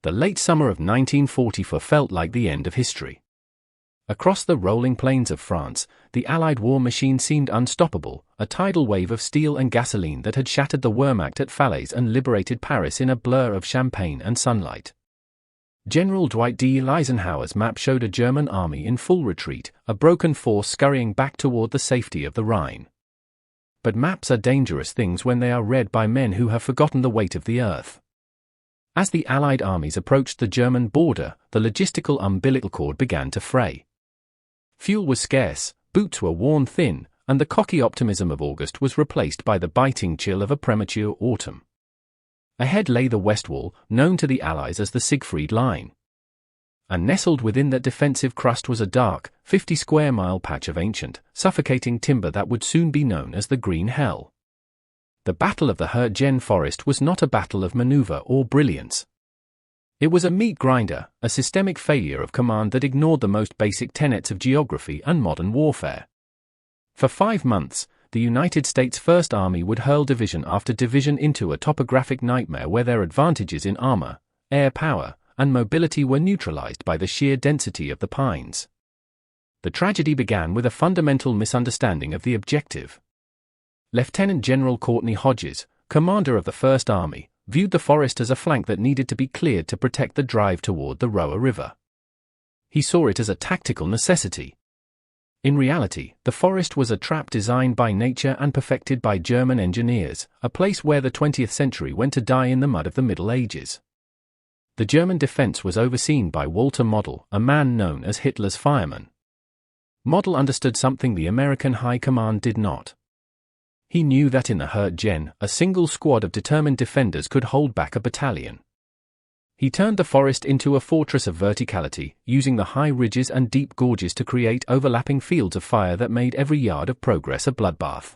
The late summer of 1944 felt like the end of history. Across the rolling plains of France, the Allied war machine seemed unstoppable, a tidal wave of steel and gasoline that had shattered the Wehrmacht at Falaise and liberated Paris in a blur of champagne and sunlight. General WW2’s Eisenhower's map showed a German army in full retreat, a broken force scurrying back toward the safety of the Rhine. But maps are dangerous things when they are read by men who have forgotten the weight of the earth. As the Allied armies approached the German border, the logistical umbilical cord began to fray. Fuel was scarce, boots were worn thin, and the cocky optimism of August was replaced by the biting chill of a premature autumn. Ahead lay the West Wall, known to the Allies as the Siegfried Line. And nestled within that defensive crust was a dark, 50-square-mile patch of ancient, suffocating timber that would soon be known as the Green Hell. The Battle of the Hurtgen Forest was not a battle of maneuver or brilliance. It was a meat grinder, a systemic failure of command that ignored the most basic tenets of geography and modern warfare. For 5 months, the United States First Army would hurl division after division into a topographic nightmare where their advantages in armor, air power, and mobility were neutralized by the sheer density of the pines. The tragedy began with a fundamental misunderstanding of the objective. Lieutenant General Courtney Hodges, commander of the First Army, viewed the forest as a flank that needed to be cleared to protect the drive toward the Roa River. He saw it as a tactical necessity. In reality, the forest was a trap designed by nature and perfected by German engineers, a place where the 20th century went to die in the mud of the Middle Ages. The German defense was overseen by Walter Model, a man known as Hitler's Fireman. Model understood something the American High Command did not. He knew that in the Hurtgen, a single squad of determined defenders could hold back a battalion. He turned the forest into a fortress of verticality, using the high ridges and deep gorges to create overlapping fields of fire that made every yard of progress a bloodbath.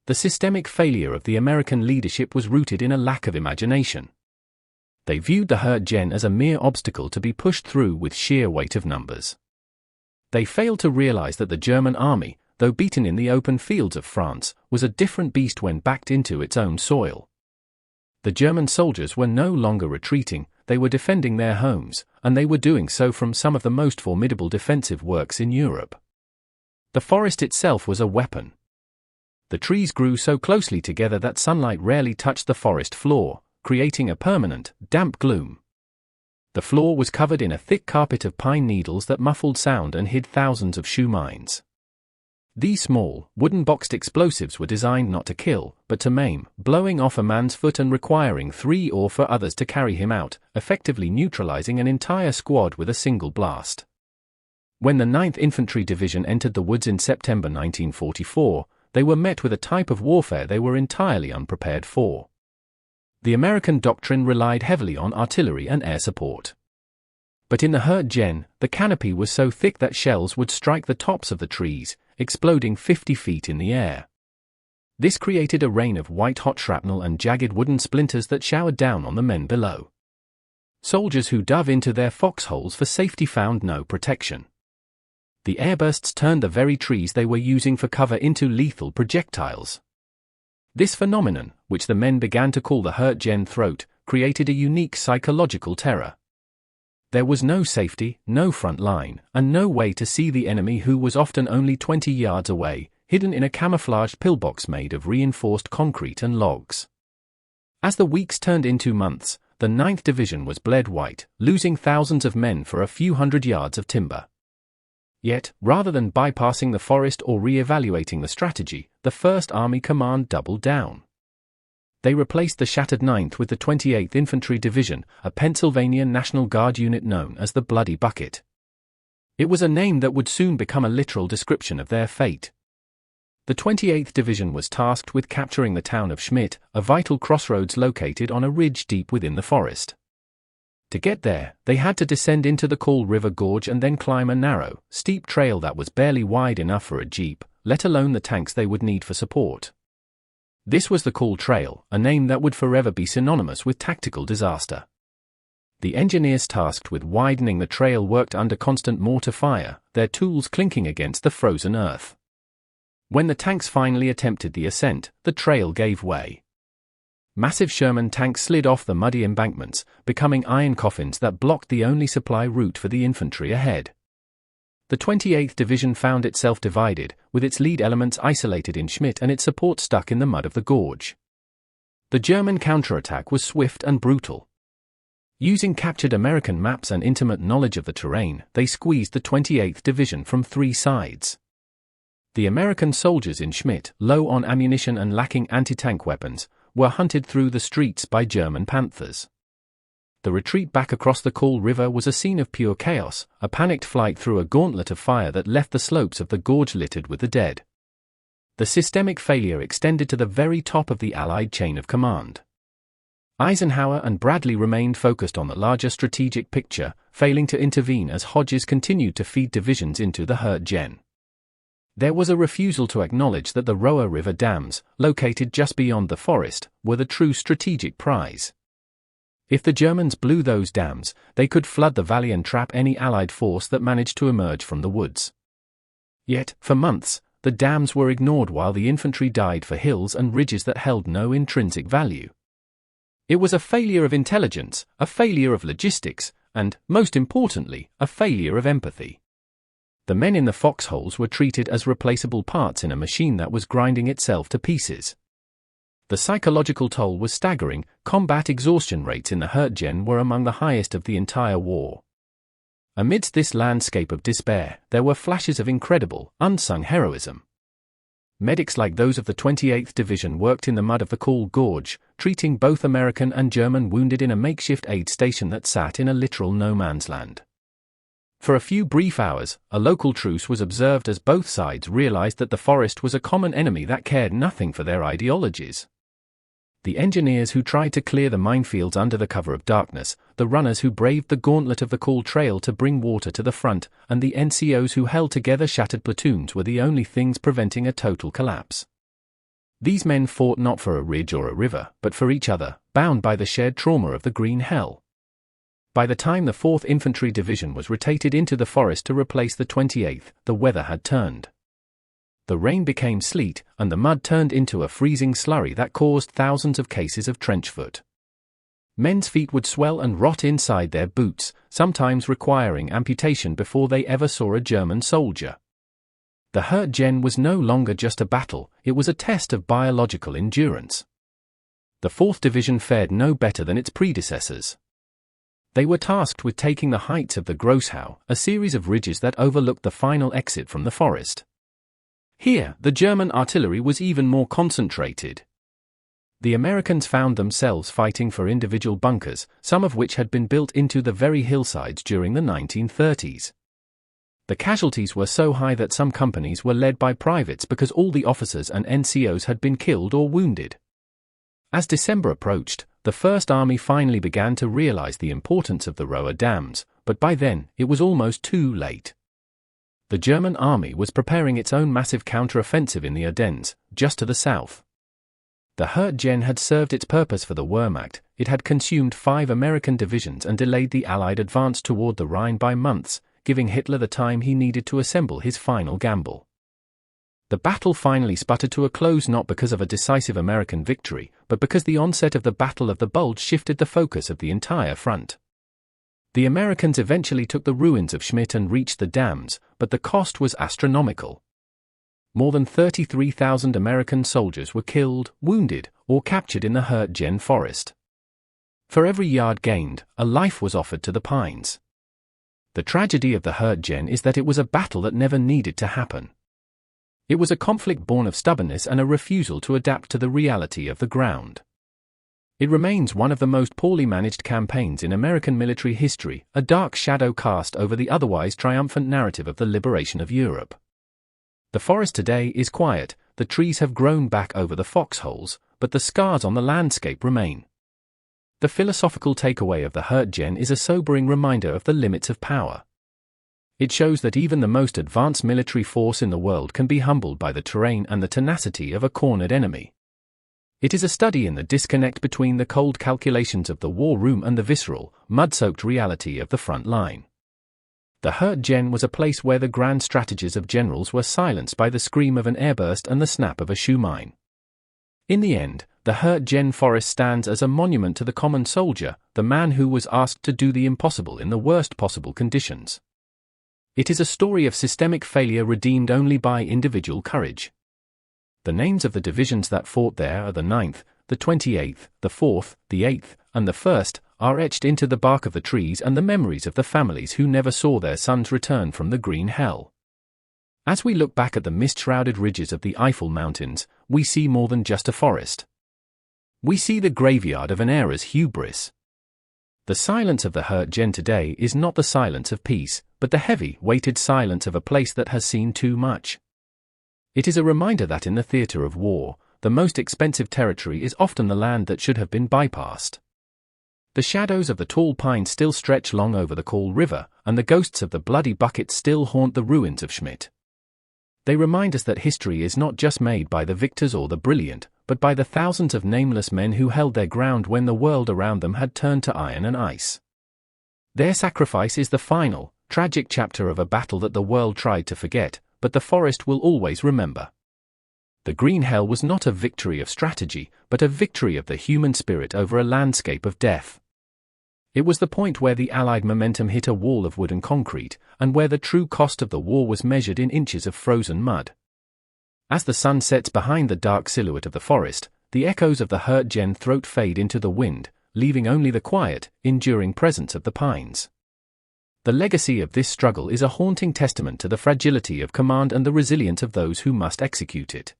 The systemic failure of the American leadership was rooted in a lack of imagination. They viewed the Hurtgen as a mere obstacle to be pushed through with sheer weight of numbers. They failed to realize that the German army, though beaten in the open fields of France, was a different beast when backed into its own soil. The German soldiers were no longer retreating, they were defending their homes, and they were doing so from some of the most formidable defensive works in Europe. The forest itself was a weapon. The trees grew so closely together that sunlight rarely touched the forest floor, creating a permanent, damp gloom. The floor was covered in a thick carpet of pine needles that muffled sound and hid thousands of Schu-mines. These small, wooden-boxed explosives were designed not to kill, but to maim, blowing off a man's foot and requiring 3 or 4 others to carry him out, effectively neutralizing an entire squad with a single blast. When the 9th Infantry Division entered the woods in September 1944, they were met with a type of warfare they were entirely unprepared for. The American doctrine relied heavily on artillery and air support. But in the Hurtgen, the canopy was so thick that shells would strike the tops of the trees, exploding 50 feet in the air. This created a rain of white-hot shrapnel and jagged wooden splinters that showered down on the men below. Soldiers who dove into their foxholes for safety found no protection. The airbursts turned the very trees they were using for cover into lethal projectiles. This phenomenon, which the men began to call the Hurtgen Throat, created a unique psychological terror. There was no safety, no front line, and no way to see the enemy who was often only 20 yards away, hidden in a camouflaged pillbox made of reinforced concrete and logs. As the weeks turned into months, the 9th Division was bled white, losing thousands of men for a few hundred yards of timber. Yet, rather than bypassing the forest or re-evaluating the strategy, the First Army Command doubled down. They replaced the shattered 9th with the 28th Infantry Division, a Pennsylvania National Guard unit known as the Bloody Bucket. It was a name that would soon become a literal description of their fate. The 28th Division was tasked with capturing the town of Schmidt, a vital crossroads located on a ridge deep within the forest. To get there, they had to descend into the Kall River Gorge and then climb a narrow, steep trail that was barely wide enough for a jeep, let alone the tanks they would need for support. This was the Kall Trail, a name that would forever be synonymous with tactical disaster. The engineers tasked with widening the trail worked under constant mortar fire, their tools clinking against the frozen earth. When the tanks finally attempted the ascent, the trail gave way. Massive Sherman tanks slid off the muddy embankments, becoming iron coffins that blocked the only supply route for the infantry ahead. The 28th Division found itself divided, with its lead elements isolated in Schmidt and its support stuck in the mud of the gorge. The German counterattack was swift and brutal. Using captured American maps and intimate knowledge of the terrain, they squeezed the 28th Division from three sides. The American soldiers in Schmidt, low on ammunition and lacking anti-tank weapons, were hunted through the streets by German panthers. The retreat back across the Kall River was a scene of pure chaos, a panicked flight through a gauntlet of fire that left the slopes of the gorge littered with the dead. The systemic failure extended to the very top of the Allied chain of command. Eisenhower and Bradley remained focused on the larger strategic picture, failing to intervene as Hodges continued to feed divisions into the Hurtgen. There was a refusal to acknowledge that the Roa River dams, located just beyond the forest, were the true strategic prize. If the Germans blew those dams, they could flood the valley and trap any Allied force that managed to emerge from the woods. Yet, for months, the dams were ignored while the infantry died for hills and ridges that held no intrinsic value. It was a failure of intelligence, a failure of logistics, and, most importantly, a failure of empathy. The men in the foxholes were treated as replaceable parts in a machine that was grinding itself to pieces. The psychological toll was staggering. Combat exhaustion rates in the Hurtgen were among the highest of the entire war. Amidst this landscape of despair, there were flashes of incredible, unsung heroism. Medics like those of the 28th Division worked in the mud of the Kall Gorge, treating both American and German wounded in a makeshift aid station that sat in a literal no-man's land. For a few brief hours, a local truce was observed as both sides realized that the forest was a common enemy that cared nothing for their ideologies. The engineers who tried to clear the minefields under the cover of darkness, the runners who braved the gauntlet of the Kall Trail to bring water to the front, and the NCOs who held together shattered platoons were the only things preventing a total collapse. These men fought not for a ridge or a river, but for each other, bound by the shared trauma of the Green Hell. By the time the 4th Infantry Division was rotated into the forest to replace the 28th, the weather had turned. The rain became sleet, and the mud turned into a freezing slurry that caused thousands of cases of trench foot. Men's feet would swell and rot inside their boots, sometimes requiring amputation before they ever saw a German soldier. The Hurtgen was no longer just a battle, it was a test of biological endurance. The 4th Division fared no better than its predecessors. They were tasked with taking the heights of the Grosshau, a series of ridges that overlooked the final exit from the forest. Here, the German artillery was even more concentrated. The Americans found themselves fighting for individual bunkers, some of which had been built into the very hillsides during the 1930s. The casualties were so high that some companies were led by privates because all the officers and NCOs had been killed or wounded. As December approached, the First Army finally began to realize the importance of the Roa dams, but by then, it was almost too late. The German army was preparing its own massive counter-offensive in the Ardennes, just to the south. The Hurtgen had served its purpose for the Wehrmacht. It had consumed 5 American divisions and delayed the Allied advance toward the Rhine by months, giving Hitler the time he needed to assemble his final gamble. The battle finally sputtered to a close not because of a decisive American victory, but because the onset of the Battle of the Bulge shifted the focus of the entire front. The Americans eventually took the ruins of Schmidt and reached the dams, but the cost was astronomical. More than 33,000 American soldiers were killed, wounded, or captured in the Hurtgen Forest. For every yard gained, a life was offered to the pines. The tragedy of the Hurtgen is that it was a battle that never needed to happen. It was a conflict born of stubbornness and a refusal to adapt to the reality of the ground. It remains one of the most poorly managed campaigns in American military history, a dark shadow cast over the otherwise triumphant narrative of the liberation of Europe. The forest today is quiet, the trees have grown back over the foxholes, but the scars on the landscape remain. The philosophical takeaway of the Hurtgen is a sobering reminder of the limits of power. It shows that even the most advanced military force in the world can be humbled by the terrain and the tenacity of a cornered enemy. It is a study in the disconnect between the cold calculations of the war room and the visceral, mud-soaked reality of the front line. The Hurtgen was a place where the grand strategies of generals were silenced by the scream of an airburst and the snap of a Schu-mine. In the end, the Hurtgen Forest stands as a monument to the common soldier, the man who was asked to do the impossible in the worst possible conditions. It is a story of systemic failure redeemed only by individual courage. The names of the divisions that fought there are the 9th, the 28th, the 4th, the 8th, and the 1st, are etched into the bark of the trees and the memories of the families who never saw their sons return from the green hell. As we look back at the mist-shrouded ridges of the Eifel Mountains, we see more than just a forest. We see the graveyard of an era's hubris. The silence of the Hurtgen today is not the silence of peace, but the heavy, weighted silence of a place that has seen too much. It is a reminder that in the theater of war, the most expensive territory is often the land that should have been bypassed. The shadows of the tall pines still stretch long over the Kall River, and the ghosts of the bloody buckets still haunt the ruins of Schmidt. They remind us that history is not just made by the victors or the brilliant, but by the thousands of nameless men who held their ground when the world around them had turned to iron and ice. Their sacrifice is the final, tragic chapter of a battle that the world tried to forget, but the forest will always remember. The Green Hell was not a victory of strategy, but a victory of the human spirit over a landscape of death. It was the point where the Allied momentum hit a wall of wood and concrete, and where the true cost of the war was measured in inches of frozen mud. As the sun sets behind the dark silhouette of the forest, the echoes of the Hurtgen Throat fade into the wind, leaving only the quiet, enduring presence of the pines. The legacy of this struggle is a haunting testament to the fragility of command and the resilience of those who must execute it.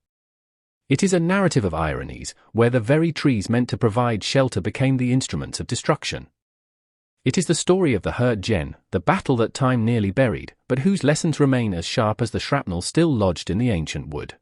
It is a narrative of ironies, where the very trees meant to provide shelter became the instruments of destruction. It is the story of the Hurtgen, the battle that time nearly buried, but whose lessons remain as sharp as the shrapnel still lodged in the ancient wood.